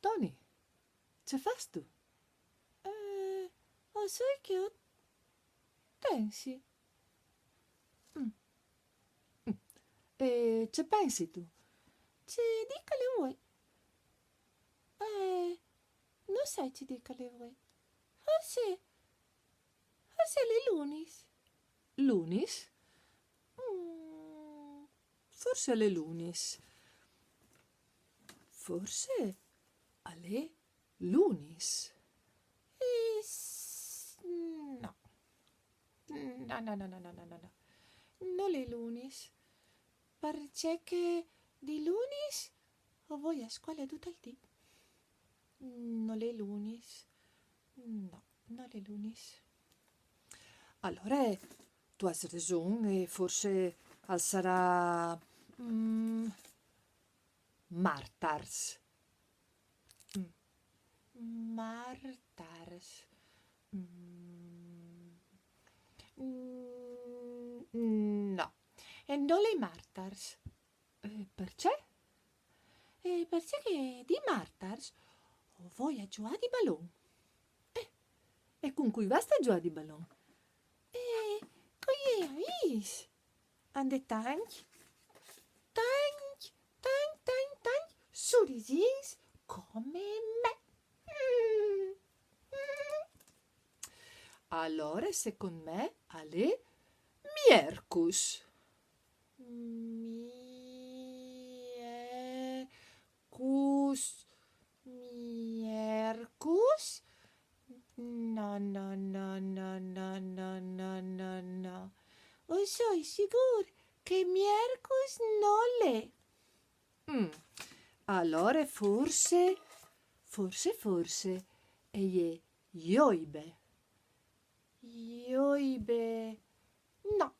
Tony, ce fas tu? Sai che io pensi. E ce pensi tu? Ci dica le vuoi? Non sai ci dica le vuoi. Forse le lunis. Lunis? Forse le lunis. Forse alle lunis. No. No. Non le lunis. Perché di lunis o voi a scuola tutto il dì. Non le lunis. No, non le lunis. Allora, tu hai ragione, e forse sarà martars. Martars. No, e non le martars. Perché? Perché di martars o voi a giocare di ballon. E con cui va sta giù di ballon? Con gli amici. Ande tank, sorrisins come me. Allora, secondo me, alle miercus. Miercus. No. O sono sicuro che miercus non le. Allora, forse, e ioibe. Ioibe. No,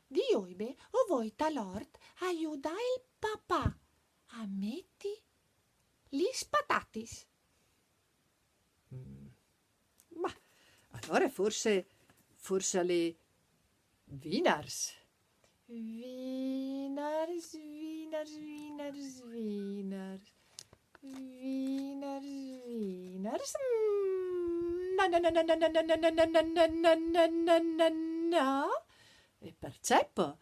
di ioibe o voi talort aiuta il papà a metti gli spatatis. Ma allora forse alle vinars. Wieners. No. E perceppo.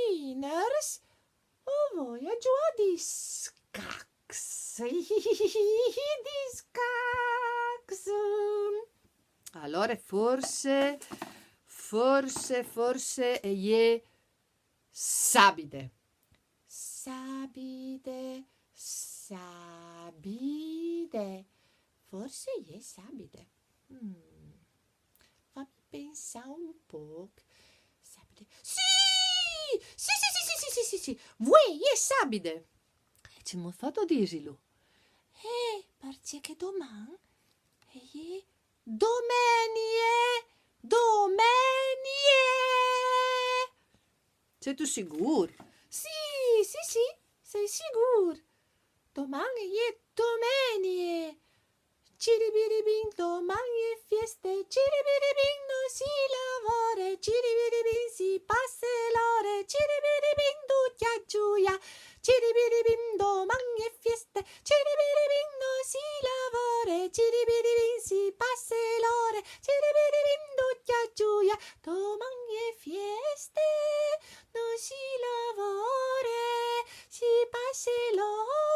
Wieners o voi a giù di scax. Di scax. Allora forse e sabide. Sabide. Forse è sabide. Fammi pensare un po'. Sabide. Sì! Vuoi è sabide. Ci mo fatto dirlo. Perché domani è Domenie. Sei tu sicuro? Sì, sei sicuro. Domani è domenie. Ciribiribin, domani è festa. Ciribiribin, non si lavora. Ciribiribin, si passa l'ora. Ciribiribin, tutti a gioia. Ciribiribin, domani è festa. Ciribiribin, non si lavora. Ciribiribin, si passa l'ora. Ciribiribin, tutti a gioia. Domani è festa. Non si lavora. Si passa l'ora.